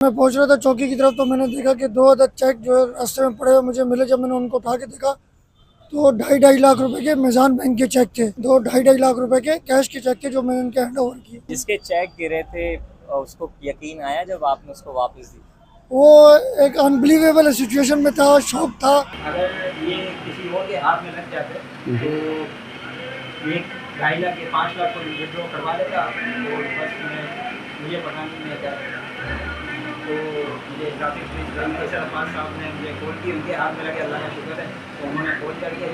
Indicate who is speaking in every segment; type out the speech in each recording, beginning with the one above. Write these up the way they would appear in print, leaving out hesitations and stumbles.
Speaker 1: मैं पहुंच रहा था चौकी की तरफ तो मैंने देखा कि 2 अदद चेक जो है रास्ते में पड़े हुए मुझे मिले। जब मैंने उनको उठा के देखा तो 2.5 लाख रुपए के मिजान बैंक के चेक थे। 2.5 लाख रुपए के कैश के चेक थे जो मैंने उनके हैंड ओवर किए।
Speaker 2: जिसके चेक गिरे थे उसको यकीन आया जब आपने उसको वापस दी?
Speaker 1: वो एक अनबिलीवेबल सिचुएशन में था, शौक था।
Speaker 3: अगर ये किसी और के हाथ में लग जाते तो ये 2.5 लाख या 5 लाख को विड्रॉ करवा लेता और बस मुझे पता नहीं है क्या। तो मुझे ट्रैफिक पुलिस के सरपंच साहब ने मुझे कॉल की, उनके हाथ में लगे, अल्लाह का शुक्र है तो उन्होंने कॉल करके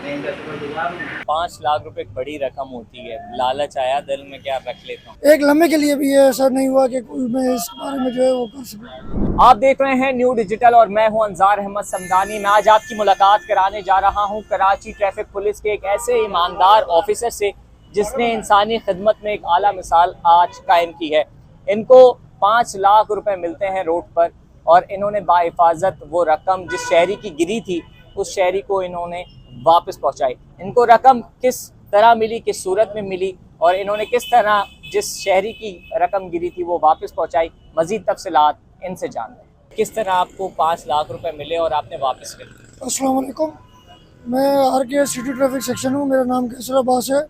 Speaker 3: मैं इनका शुक्रगुजार हूँ।
Speaker 2: 5 लाख रुपए एक बड़ी रकम होती है, लालच आया दिल में क्या रख लेता हूँ।
Speaker 1: एक लम्हे के लिए भी ये ऐसा नहीं हुआ कि कोई मैं इस बारे में जो है वो कर सकूँ।
Speaker 2: आप देख रहे हैं न्यू डिजिटल और मैं हूं अंजार अहमद समदानी। मैं आज आपकी मुलाकात कराने जा रहा हूं कराची ट्रैफिक पुलिस के एक ऐसे ईमानदार ऑफिसर से जिसने इंसानी खिदमत में एक आला मिसाल आज कायम की है। इनको 5 लाख रुपए मिलते हैं रोड पर और इन्होंने बाहिफाजत वो रकम जिस शहरी की गिरी थी उस शहरी को इन्होंने वापस पहुंचाई। इनको रकम किस तरह मिली, किस सूरत में मिली और इन्होंने किस तरह जिस शहरी की रकम गिरी थी वो वापस पहुंचाई, मजीद तफसीलात इनसे जान लें। किस तरह आपको 5 लाख रुपए मिले और आपने वापस कर दिए?
Speaker 1: अस्सलाम वालेकुम, मैं RK सिटी ट्रैफिक सेक्शन हूँ। मेरा नाम कैसर अब्बास है।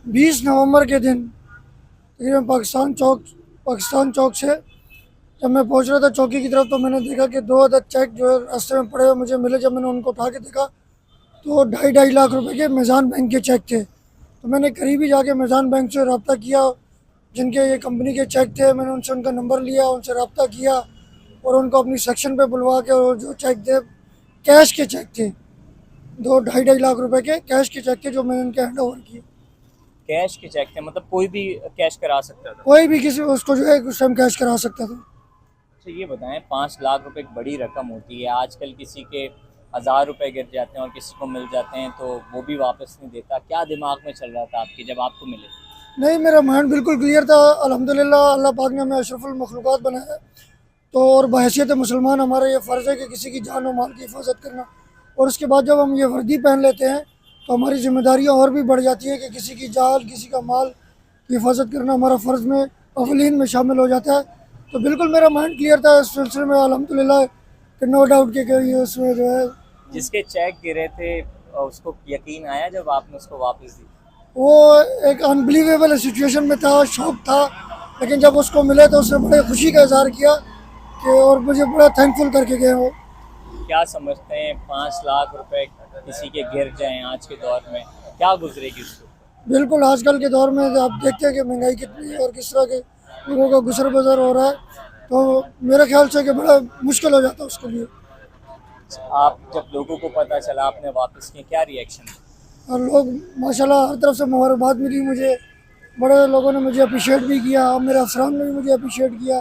Speaker 1: 20 नवंबर के दिन तकरीबन पाकिस्तान चौक से जब मैं पहुंच रहा था चौकी की तरफ तो मैंने देखा कि 2 अदद चेक जो है रास्ते में पड़े हुए मुझे मिले। जब मैंने उनको उठा के देखा तो 2.5 लाख रुपए के मिजान बैंक के चेक थे। तो मैंने करीबी जाके मिजान बैंक से रब्ता किया, जिनके ये कंपनी के चेक थे। मैंने उनसे उनका नंबर लिया, उनसे रब्ता किया और उनको अपनी सेक्शन पे बुलवा के, और जो चेक थे कैश के चेक थे, 2.5 लाख रुपए के कैश के चेक थे जो मैंने उनके हैंड ओवर किए।
Speaker 2: कैश के चेक थे, मतलब कोई भी कैश करा सकता था?
Speaker 1: कोई भी किसी उसको जो है उस टाइम कैश करा सकता था।
Speaker 2: अच्छा ये बताएं, 5 लाख रुपए एक बड़ी रकम होती है। आजकल किसी के 1000 रुपए गिर जाते हैं और किसी को मिल जाते हैं तो वो भी वापस नहीं देता। क्या दिमाग में चल रहा था आपके जब आपको मिले?
Speaker 1: नहीं, मेरा माइंड बिल्कुल क्लियर था। अल्हम्दुलिल्लाह अल्लाह पाक ने हमें अशरफुल मखलूक़ात बनाया तो, और बहैसियत मुसलमान हमारा ये फ़र्ज़ है कि किसी की जान और माल की हिफाजत करना। और उसके बाद जब हम ये वर्दी पहन लेते हैं तो हमारी जिम्मेदारियाँ और भी बढ़ जाती है कि किसी की जान, किसी का माल की हिफाजत करना हमारा फ़र्ज़ में अवलीन में शामिल हो जाता है। तो बिल्कुल मेरा माइंड क्लियर था इस सिलसिले में, अल्हम्दुलिल्लाह कि नो डाउट कि उसमें जो है।
Speaker 2: जिसके चेक गिरे थे उसको यकीन आया जब आपने उसको वापस दी?
Speaker 1: वो एक अनबिलीवेबल सिचुएशन में था, शौक था, लेकिन जब उसको मिले तो उसने बड़े खुशी का इजहार किया कि, और मुझे बड़ा थैंकफुल करके गए वो।
Speaker 2: क्या समझते हैं 5 लाख रुपए किसी के गिर जाएं आज के दौर में, क्या गुजरेगी उसको?
Speaker 1: बिल्कुल, आजकल के दौर में आप देखते हैं कि महंगाई कितनी है और किस तरह के लोगों का गुजर बसर हो रहा है, तो मेरे ख्याल से कि बड़ा मुश्किल हो जाता है उसके लिए।
Speaker 2: आप जब लोगों को पता चला आपने वापस किए, क्या रिएक्शन?
Speaker 1: और लोग माशाल्लाह हर तरफ से मुबारकबाद मिली मुझे। बड़े लोगों ने मुझे अप्रिशिएट भी किया, मेरे अफसरान ने भी मुझे अप्रिशिएट किया।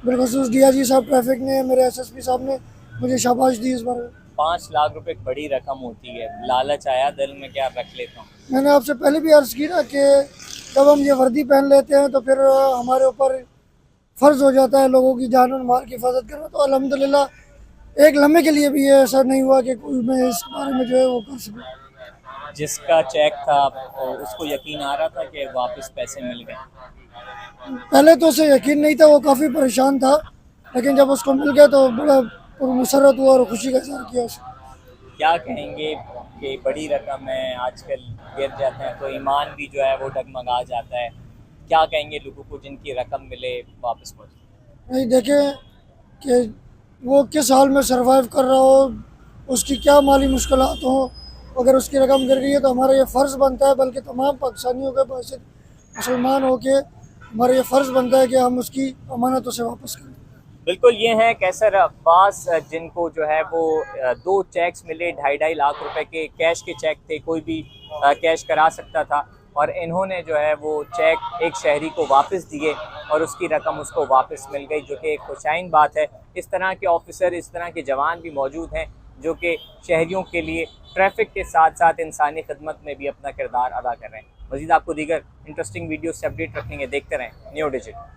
Speaker 1: बिलखसूस DIG साहब ट्रैफिक ने, मेरे SSP साहब ने मुझे शाबाश दी इस बार।
Speaker 2: 5 लाख रुपए एक बड़ी रकम होती है, लालच आया दिल में क्या रख लेता हूँ।
Speaker 1: मैंने आपसे पहले भी अर्ज़ की ना कि जब हम ये वर्दी पहन लेते हैं तो फिर हमारे ऊपर फ़र्ज़ हो जाता है लोगों की जान और माल की हिफाजत करना। तो अल्हम्दुलिल्लाह एक लम्हे के लिए भी ये ऐसा नहीं हुआ कि कोई मैं इस बारे में जो है वो कर सकूँ।
Speaker 2: जिसका चेक था उसको यकीन आ रहा था कि वापस पैसे मिल गए?
Speaker 1: पहले तो उसे यकीन नहीं था, वो काफ़ी परेशान था, लेकिन जब उसको मिल गया तो बड़ा मुसर्रत हुआ और खुशी का इज़हार किया उसने।
Speaker 2: क्या कहेंगे कि बड़ी रकम है, आजकल गिर जाते हैं तो ईमान भी जो है वो डगमगा जाता है। क्या कहेंगे लोगों को जिनकी रकम मिले वापस पहुँचे?
Speaker 1: नहीं, देखें कि वो किस हाल में सर्वाइव कर रहा हो, उसकी क्या माली मुश्किलात हों, अगर उसकी रकम गिर गई है तो हमारा ये फ़र्ज़ बनता है, बल्कि तमाम पाकिस्तानियों के पैसे मुसलमान हो के हमारा ये फ़र्ज़ बनता है कि हम उसकी अमानत उसे वापस करें।
Speaker 2: बिल्कुल, ये हैं कैसर अब्बास जिनको जो है वो 2 चेक्स मिले, 2.5 लाख रुपए के कैश के चेक थे। कोई भी कैश करा सकता था और इन्होंने जो है वो चेक एक शहरी को वापस दिए और उसकी रकम उसको वापस मिल गई, जो कि एक खुशाइन बात है। इस तरह के ऑफिसर, इस तरह के जवान भी मौजूद हैं जो कि शहरियों के लिए ट्रैफिक के साथ साथ इंसानी खिदमत में भी अपना किरदार अदा कर रहे हैं। मज़ीद आपको दीगर इंटरेस्टिंग वीडियो से अपडेट रखेंगे, देखते रहें न्यू डिजिटल।